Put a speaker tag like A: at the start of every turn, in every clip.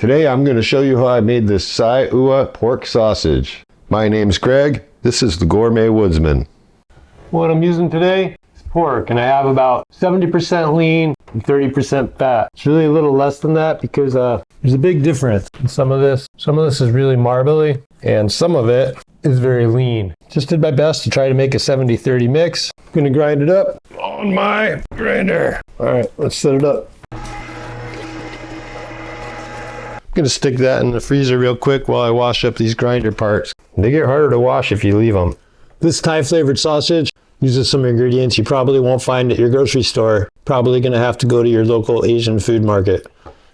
A: Today I'm going to show you how I made this Sai Ua pork sausage. My name's Greg, this is the Gourmet Woodsman.
B: What I'm using today is pork, and I have about 70% lean and 30% fat. It's really a little less than that because there's a big difference in some of this. Some of this is really marbly and some of it is very lean. Just did my best to try to make a 70-30 mix. I'm going to grind it up on my grinder. All right, let's set it up. I'm going to stick that in the freezer real quick while I wash up these grinder parts. They get harder to wash if you leave them. This Thai flavored sausage uses some ingredients you probably won't find at your grocery store. Probably going to have to go to your local Asian food market.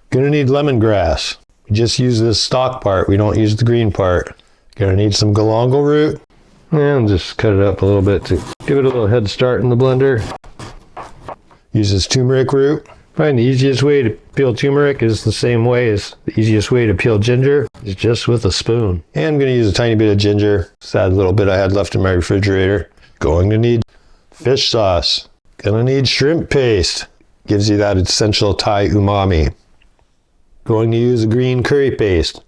B: Going to need lemongrass. We just use this stalk part. We don't use the green part. Going to need some galangal root. And just cut it up a little bit to give it a little head start in the blender. Use this tumeric root. Find the easiest way to peel turmeric is the same way as the easiest way to peel ginger, is just with a spoon. And I'm going to use a tiny bit of ginger, sad little bit I had left in my refrigerator. Going to need fish sauce. Going to need shrimp paste, gives you that essential Thai umami. Going to use a green curry paste.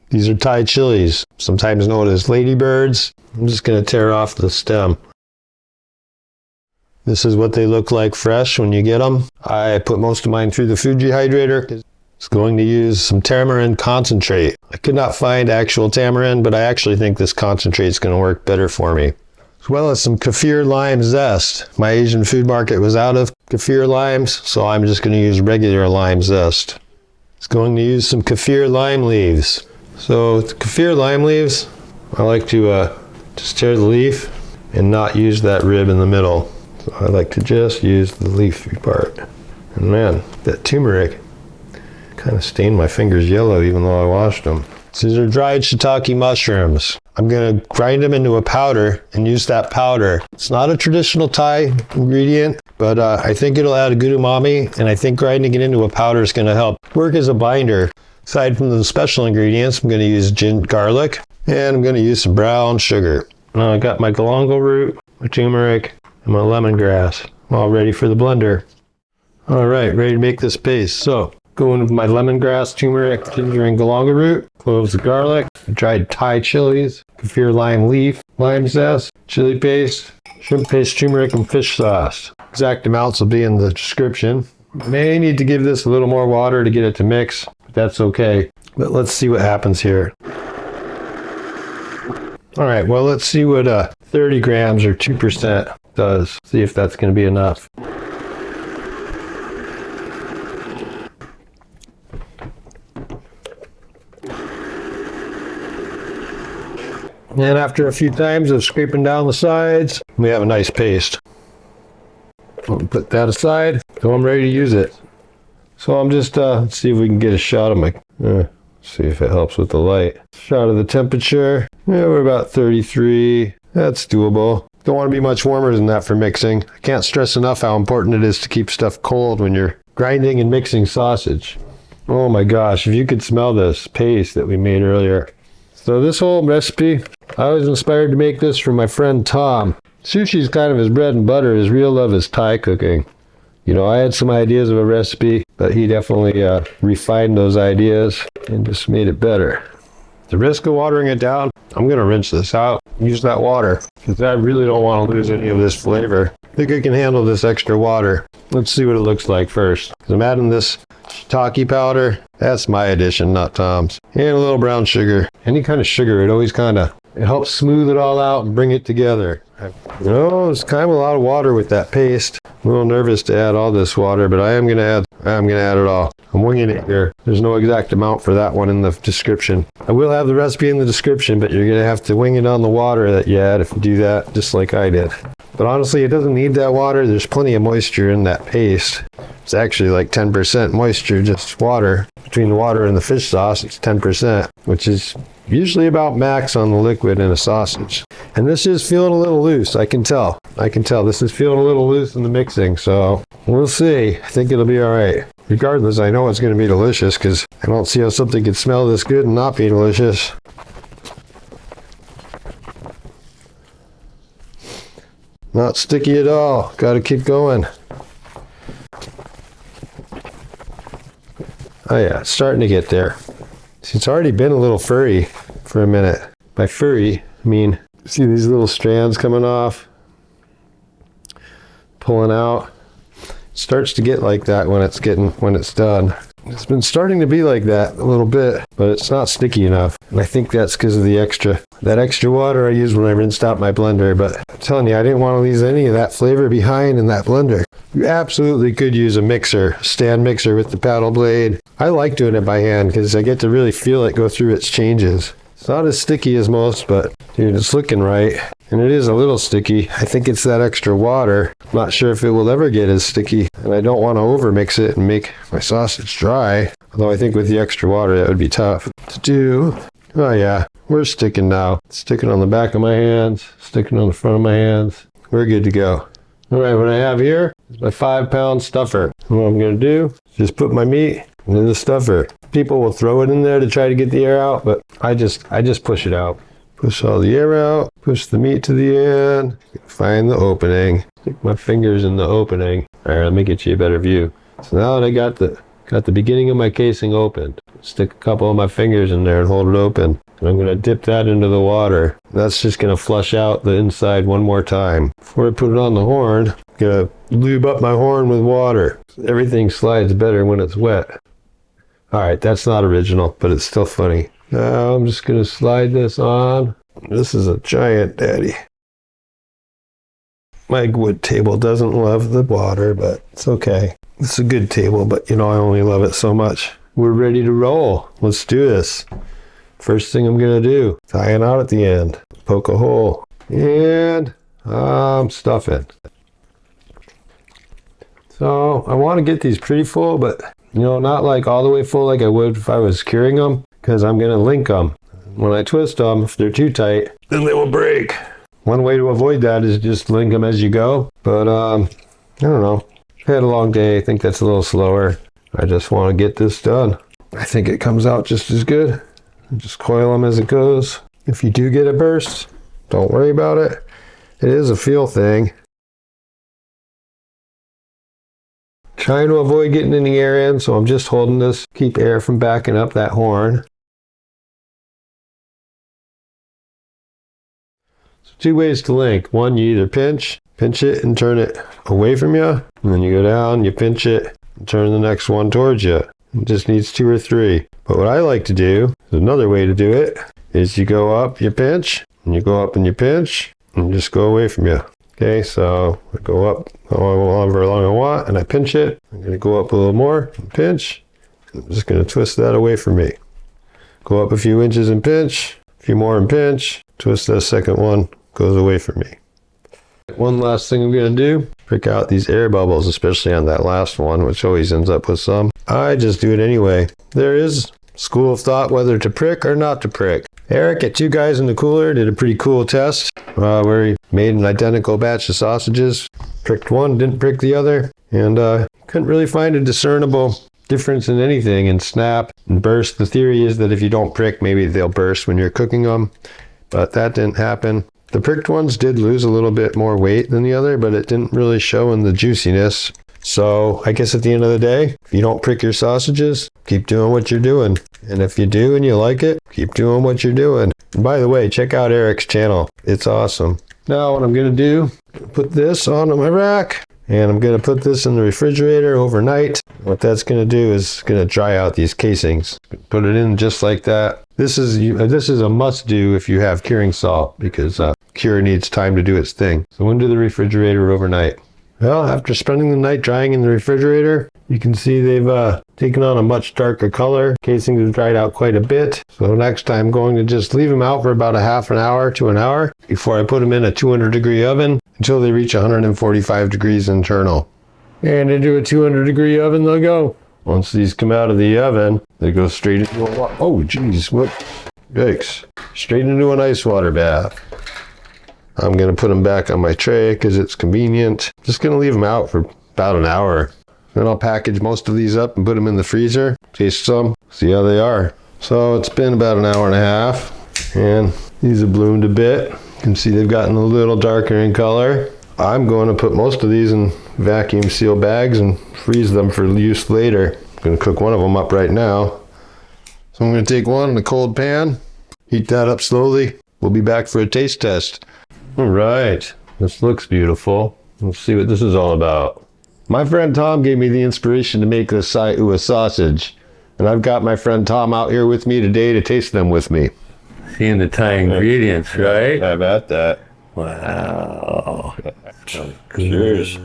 B: These are Thai chilies, sometimes known as ladybirds. I'm just going to tear off the stem. This is what they look like fresh when you get them. I put most of mine through the food dehydrator. It's going to use some tamarind concentrate. I could not find actual tamarind, but I actually think this concentrate is going to work better for me. As well as some kaffir lime zest. My Asian food market was out of kaffir limes, so I'm just going to use regular lime zest. It's going to use some kaffir lime leaves. So with the kaffir lime leaves, I like to just tear the leaf and not use that rib in the middle. So I like to just use the leafy part. And man, that turmeric kind of stained my fingers yellow even though I washed them. So these are dried shiitake mushrooms. I'm going to grind them into a powder and use that powder. It's not a traditional Thai ingredient, but I think it'll add a good umami, and I think grinding it into a powder is going to help work as a binder. Aside from the special ingredients, I'm going to use garlic, and I'm going to use some brown sugar. Now I got my galangal root, my turmeric, and my lemongrass, all ready for the blender. All right, ready to make this paste. So, go in with my lemongrass, turmeric, ginger, and galangal root, cloves of garlic, dried Thai chilies, kaffir lime leaf, lime zest, chili paste, shrimp paste, turmeric, and fish sauce. Exact amounts will be in the description. May need to give this a little more water to get it to mix, but that's okay. But let's see what happens here. All right, well, let's see what 30 grams or 2% does. See if that's going to be enough. And after a few times of scraping down the sides, we have a nice paste. I'll put that aside, so I'm ready to use it. So I'm just, let's see if we can get a shot of my, see if it helps with the light. Shot of the temperature. Yeah, we're about 33. That's doable. Don't want to be much warmer than that for mixing. I can't stress enough how important it is to keep stuff cold when you're grinding and mixing sausage. Oh my gosh, if you could smell this paste that we made earlier. So this whole recipe, I was inspired to make this from my friend Tom. Sushi is kind of his bread and butter. His real love is Thai cooking. You know, I had some ideas of a recipe, but he definitely refined those ideas and just made it better. The risk of watering it down, I'm going to rinse this out, use that water, because I really don't want to lose any of this flavor. I think I can handle this extra water. Let's see what it looks like first. I'm adding this shiitake powder. That's my addition, not Tom's. And a little brown sugar. Any kind of sugar, it helps smooth it all out and bring it together. You know, it's kind of a lot of water with that paste. I'm a little nervous to add all this water, but I'm going to add it all. I'm winging it here. There's no exact amount for that one in the description. I will have the recipe in the description, but you're going to have to wing it on the water that you add if you do that, just like I did. But honestly, it doesn't need that water. There's plenty of moisture in that paste. It's actually like 10% moisture, just water. Between the water and the fish sauce, it's 10%, which is usually about max on the liquid in a sausage. And this is feeling a little loose, I can tell. This is feeling a little loose in the mixing, so we'll see. I think it'll be all right. Regardless, I know it's going to be delicious because I don't see how something could smell this good and not be delicious. Not sticky at all. Got to keep going. Oh yeah, it's starting to get there. See, it's already been a little furry for a minute. By furry, I mean, see these little strands coming off, pulling out. It starts to get like that when it's done. It's been starting to be like that a little bit, but it's not sticky enough. And I think that's because of that extra water I used when I rinsed out my blender. But I'm telling you, I didn't want to leave any of that flavor behind in that blender. You absolutely could use a mixer, stand mixer with the paddle blade. I like doing it by hand because I get to really feel it go through its changes. It's not as sticky as most, but dude, it's looking right. And it is a little sticky. I think it's that extra water. I'm not sure if it will ever get as sticky. And I don't want to overmix it and make my sausage dry. Although I think with the extra water, that would be tough to do. Oh yeah, we're sticking now. It's sticking on the back of my hands, sticking on the front of my hands. We're good to go. All right, what I have here is my 5-pound stuffer. And what I'm gonna do is just put my meat in the stuffer. People will throw it in there to try to get the air out, but I just push it out. Push all the air out, push the meat to the end, find the opening, stick my fingers in the opening. All right, let me get you a better view. So now that I got the beginning of my casing opened, stick a couple of my fingers in there and hold it open. And I'm gonna dip that into the water. That's just gonna flush out the inside one more time. Before I put it on the horn, I'm gonna lube up my horn with water. Everything slides better when it's wet. All right, that's not original, but it's still funny. Now I'm just gonna slide this on. This is a giant daddy. My wood table doesn't love the water, but it's okay. It's a good table, but you know, I only love it so much. We're ready to roll. Let's do this. First thing I'm gonna do, tie it out at the end. Poke a hole, and I'm stuffing. So I want to get these pretty full, but you know, not like all the way full like I would if I was curing them, because I'm gonna link them. When I twist them, if they're too tight, then they will break. One way to avoid that is just link them as you go. But I don't know. I had a long day. I think that's a little slower. I just want to get this done. I think it comes out just as good. Just coil them as it goes. If you do get a burst, don't worry about it. It is a feel thing. Trying to avoid getting any air in, so I'm just holding this, keep air from backing up that horn. So 2 ways to link. One, you either pinch it and turn it away from you, and then you go down, you pinch it, and turn the next one towards you. It just needs 2 or 3. But what I like to do, another way to do it, is you go up, you pinch, and you go up and you pinch, and just go away from you. Okay, so I go up however long I want, and I pinch it. I'm going to go up a little more and pinch. I'm just going to twist that away from me. Go up a few inches and pinch, a few more and pinch. Twist that second one, goes away from me. One last thing I'm going to do, pick out these air bubbles, especially on that last one, which always ends up with some. I just do it anyway. There is school of thought whether to prick or not to prick. Eric at Two Guys in the Cooler did a pretty cool test where he made an identical batch of sausages. Pricked one, didn't prick the other, and couldn't really find a discernible difference in anything in snap and burst. The theory is that if you don't prick, maybe they'll burst when you're cooking them, but that didn't happen. The pricked ones did lose a little bit more weight than the other, but it didn't really show in the juiciness. So I guess at the end of the day, if you don't prick your sausages, keep doing what you're doing. And if you do and you like it, keep doing what you're doing. And by the way, check out Eric's channel. It's awesome. Now what I'm going to do, put this onto my rack, and I'm going to put this in the refrigerator overnight. What that's going to do is going to dry out these casings. Put it in just like that. This is a must do if you have curing salt, because cure needs time to do its thing. So into the refrigerator overnight. Well, after spending the night drying in the refrigerator, you can see they've taken on a much darker color. Casings have dried out quite a bit. So next time I'm going to just leave them out for about a half an hour to an hour before I put them in a 200-degree oven until they reach 145 degrees internal. And into a 200-degree oven they'll go. Once these come out of the oven, they go straight into a oh geez, what? Yikes. Straight into an ice water bath. I'm going to put them back on my tray because it's convenient. Just going to leave them out for about an hour. Then I'll package most of these up and put them in the freezer. Taste some, see how they are. So it's been about an hour and a half, and these have bloomed a bit. You can see they've gotten a little darker in color. I'm going to put most of these in vacuum seal bags and freeze them for use later.
A: Gonna cook one of them up right now. So I'm gonna take one in a cold pan, heat that up slowly. We'll be back for a taste test. All right, this looks beautiful. Let's see what this is all about. My friend Tom gave me the inspiration to make the Sai Ua sausage. And I've got my friend Tom out here with me today to taste them with me.
C: Seeing the Thai ingredients, right?
A: How about that?
C: Wow.
A: Cheers.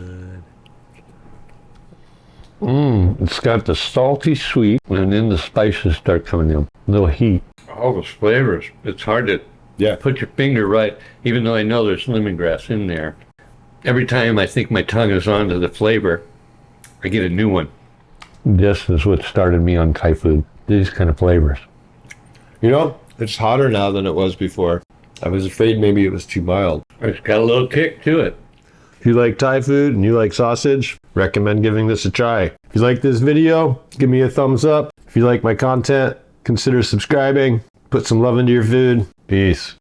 C: It's got the salty sweet, and then the spices start coming in. A little heat. All those flavors. It's hard to put your finger right, even though I know there's lemongrass in there. Every time I think my tongue is onto the flavor, I get a new one. This is what started me on Thai food. These kind of flavors.
A: You know, it's hotter now than it was before. I was afraid maybe it was too mild.
C: It's got a little kick to it.
A: If you like Thai food and you like sausage, recommend giving this a try. If you like this video, give me a thumbs up. If you like my content, consider subscribing. Put some love into your food. Peace.